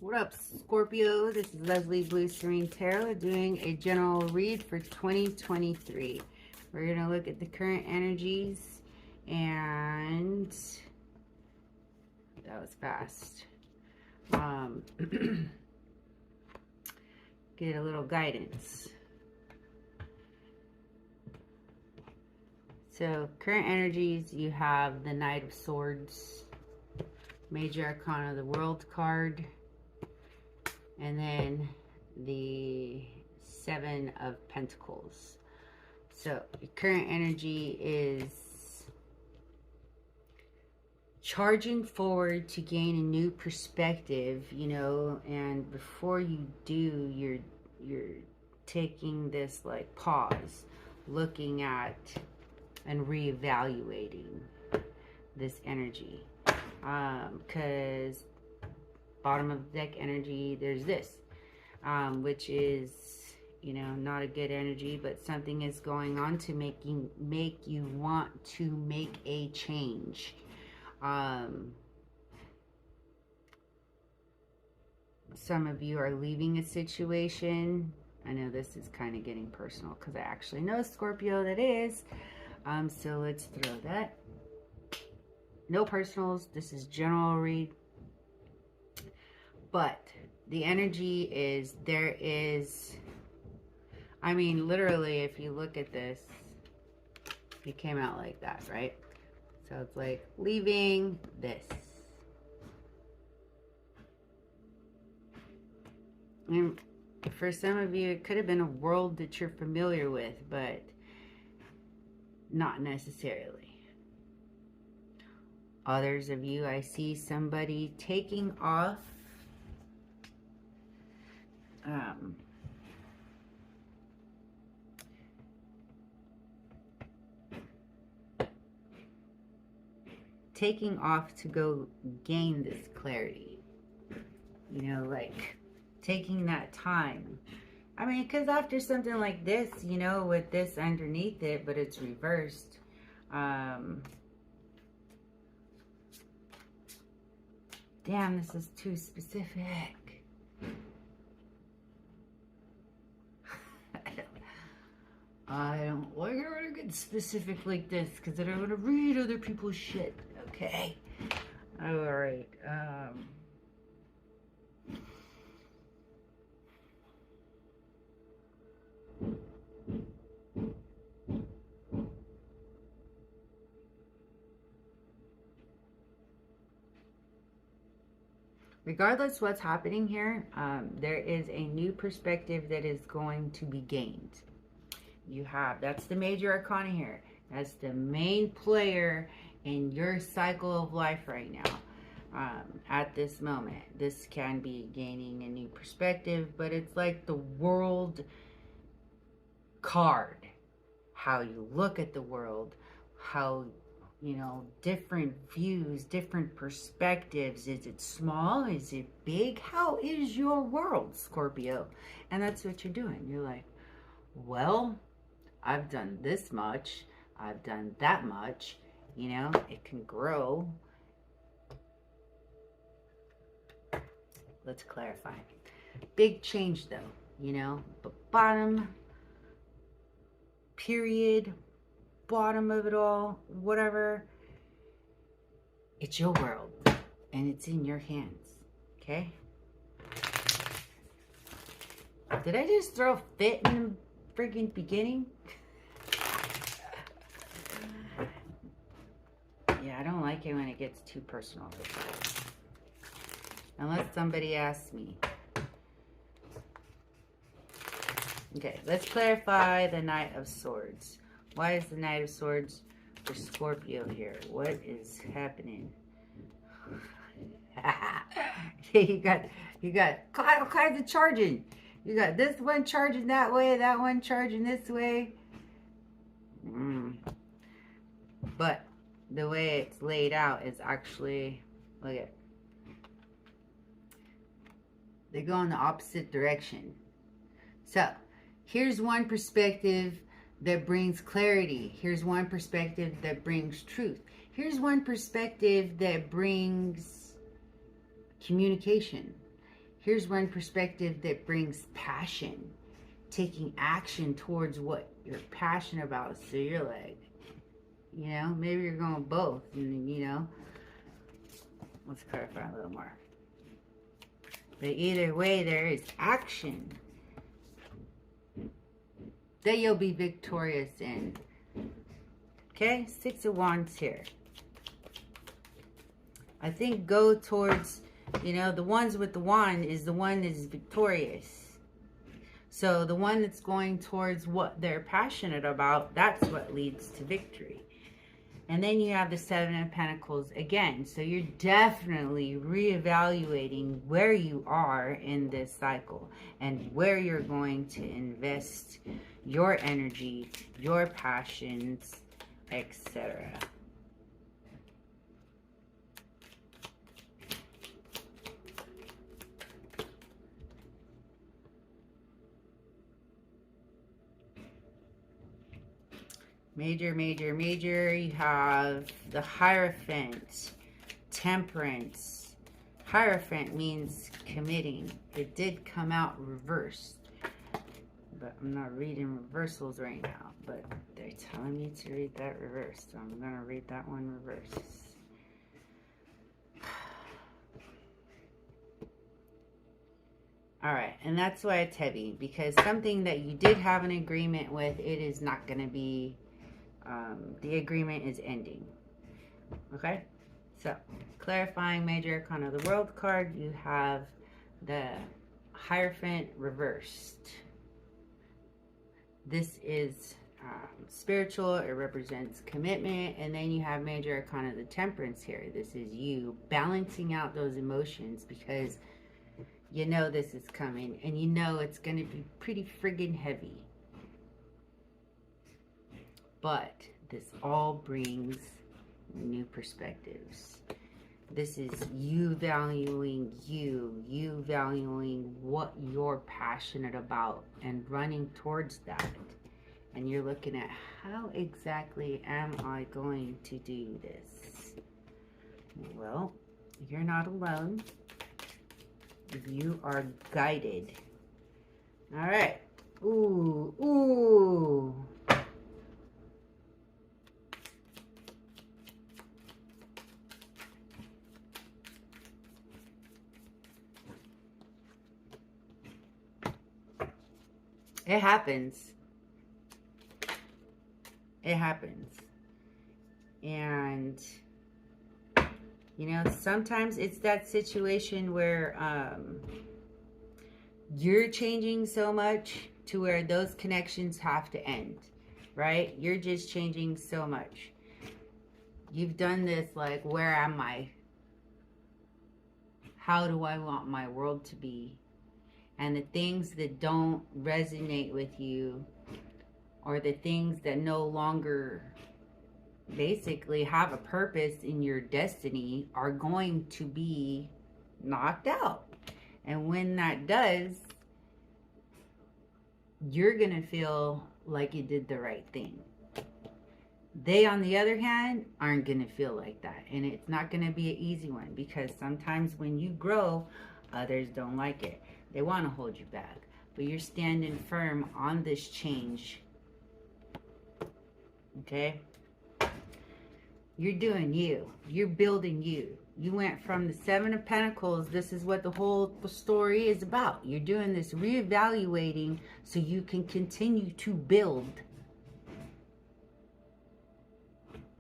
What up, Scorpio? This is Leslie Blue Serene Tarot doing a general read for 2023. We're going to look at the current energies, and that was fast. Get a little guidance. So, current energies, you have the Knight of Swords, Major Arcana of the World card, and then the Seven of Pentacles. So, your current energy is charging forward to gain a new perspective, you know, and before you do, you're taking this like pause, looking at and reevaluating this energy. Because bottom of the deck energy, there's this, which is, you know, not a good energy, but something is going on to make you want to make a change. Some of you are leaving a situation. I know this is kind of getting personal because I actually know Scorpio that is. So let's throw that. No personals. This is general read. But the energy is, there is, I mean, literally, if you look at this, it came out like that, right? So it's like leaving this. And for some of you, it could have been a world that you're familiar with, but not necessarily. Others of you, I see somebody taking off to go gain this clarity, you know, like taking that time. I mean, because after something like this, you know, with this underneath it, but it's reversed, damn, this is too specific. I don't like it when I get specific like this, because I don't want to read other people's shit, okay? Alright, regardless what's happening here, there is a new perspective that is going to be gained. You have, that's the major arcana here. That's the main player in your cycle of life right now. At this moment, this can be gaining a new perspective, but it's like the world card. How you look at the world, how, you know, different views, different perspectives. Is it small? Is it big? How is your world, Scorpio? And that's what you're doing. You're like, well, I've done this much. I've done that much. You know, it can grow. Let's clarify. Big change though, you know, but bottom, period, bottom of it all, whatever, it's your world and it's in your hands, okay? Did I just throw a fit in the freaking beginning? Yeah, I don't like it when it gets too personal this way. Unless somebody asks me. Okay, let's clarify the Knight of Swords. Why is the Knight of Swords for Scorpio here? What is happening? you got all kinds of charging. You got this one charging that way, that one charging this way. But the way it's laid out is actually, look at, they go in the opposite direction. So here's one perspective that brings clarity. Here's one perspective that brings truth. Here's one perspective that brings communication. Here's one perspective that brings passion, taking action towards what you're passionate about. So you're like, you know, maybe you're going both, and you know, let's clarify a little more. But either way, there is action that you'll be victorious in. Okay, Six of Wands here. I think go towards, you know, the ones with the wand is the one that is victorious. So the one that's going towards what they're passionate about, that's what leads to victory. And then you have the Seven of Pentacles again. So you're definitely reevaluating where you are in this cycle and where you're going to invest your energy, your passions, etc. Major, major, major. You have the Hierophant, Temperance. Hierophant means committing. It did come out reversed, but I'm not reading reversals right now, but they're telling me to read that reversed, so I'm going to read that one reversed. All right, and that's why it's heavy, because something that you did have an agreement with, it is not going to be, the agreement is ending. Okay, so clarifying major arcana of the World card, you have the Hierophant reversed. This is spiritual, it represents commitment, and then you have major arcana of the Temperance here. This is you balancing out those emotions, because you know this is coming, and you know it's going to be pretty friggin' heavy. But this all brings new perspectives. This is you valuing you valuing what you're passionate about and running towards that. And you're looking at, how exactly am I going to do this? Well, you're not alone. You are guided. All right. Ooh, ooh. It happens. It happens. And, you know, sometimes it's that situation where you're changing so much to where those connections have to end, right? You're just changing so much. You've done this, like, where am I? How do I want my world to be? And the things that don't resonate with you, or the things that no longer basically have a purpose in your destiny, are going to be knocked out. And when that does, you're going to feel like you did the right thing. They, on the other hand, aren't going to feel like that. And it's not going to be an easy one, because sometimes when you grow, others don't like it. They want to hold you back, but you're standing firm on this change. Okay? You're doing you. You're building you. You went from the Seven of Pentacles. This is what the whole story is about. You're doing this reevaluating so you can continue to build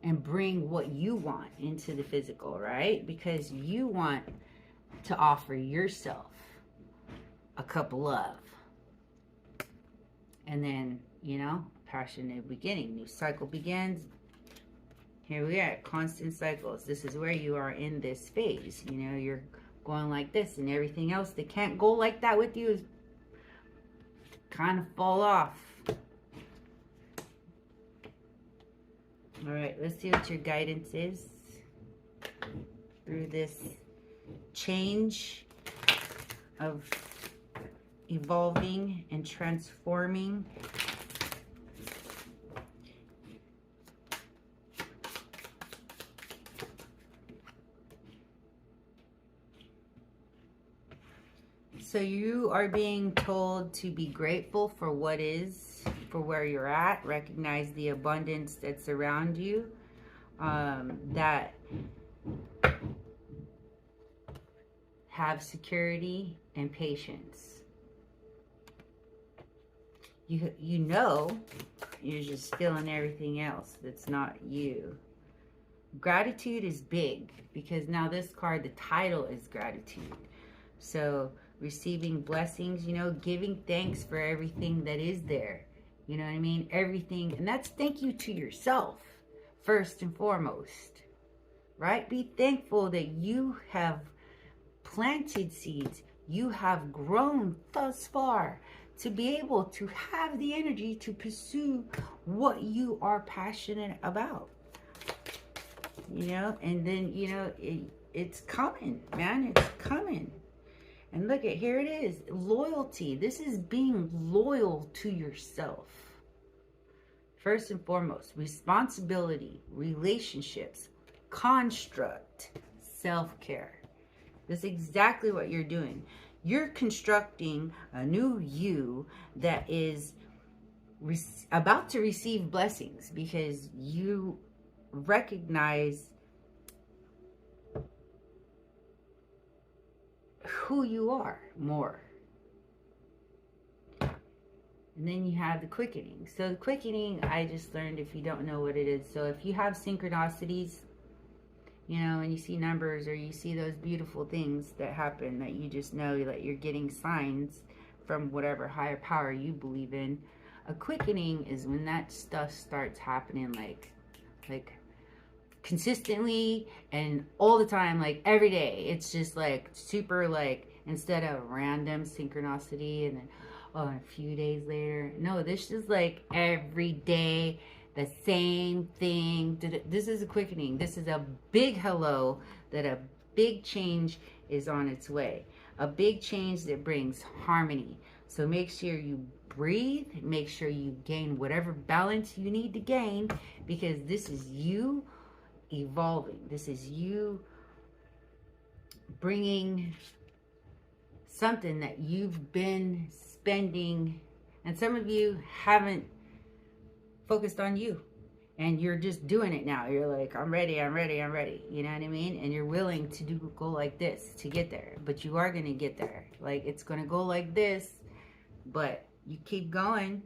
and bring what you want into the physical, right? Because you want to offer yourself a cup of love. And then, you know, passionate beginning. New cycle begins. Here we are, constant cycles. This is where you are in this phase. You know, you're going like this, and everything else that can't go like that with you is kind of fall off. All right, let's see what your guidance is through this change of evolving and transforming. So you are being told to be grateful for what is, for where you're at. Recognize the abundance that's around you. That have security and patience. You know, you're just feeling everything else that's not you. Gratitude is big because now this card, the title is gratitude. So receiving blessings, you know, giving thanks for everything that is there. You know what I mean? Everything. And that's thank you to yourself first and foremost, right? Be thankful that you have planted seeds. You have grown thus far to be able to have the energy to pursue what you are passionate about. You know, and then, you know, it's coming, man. It's coming. And look at, here it is. Loyalty. This is being loyal to yourself. First and foremost, responsibility, relationships, construct, self-care. That's exactly what you're doing. You're constructing a new you that is about to receive blessings because you recognize who you are more. And then you have the quickening. So the quickening, I just learned, if you don't know what it is. So if you have synchronicities, you know, and you see numbers or you see those beautiful things that happen, that you just know that you're getting signs from whatever higher power you believe in. A quickening is when that stuff starts happening like consistently and all the time, like every day. It's just like super, like, instead of random synchronicity and then, oh, a few days later. No, this is like every day, the same thing. This is a quickening. This is a big hello that a big change is on its way. A big change that brings harmony. So make sure you breathe. Make sure you gain whatever balance you need to gain, because this is you evolving. This is you bringing something that you've been spending, and some of you haven't focused on you, and you're just doing it now. You're like, I'm ready, I'm ready, I'm ready. You know what I mean? And you're willing to go like this to get there, but you are going to get there. Like, it's going to go like this, but you keep going,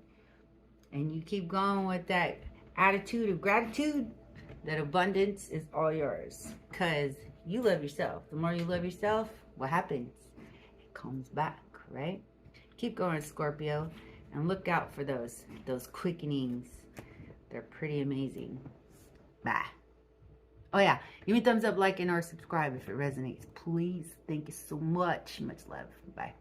and you keep going with that attitude of gratitude. That abundance is all yours, because you love yourself. The more you love yourself, what happens? It comes back, right? Keep going, Scorpio, and look out for those quickenings. They're pretty amazing. Bye. Oh yeah, give me a thumbs up, like, and or subscribe if it resonates, please. Thank you so much. Much love. Bye.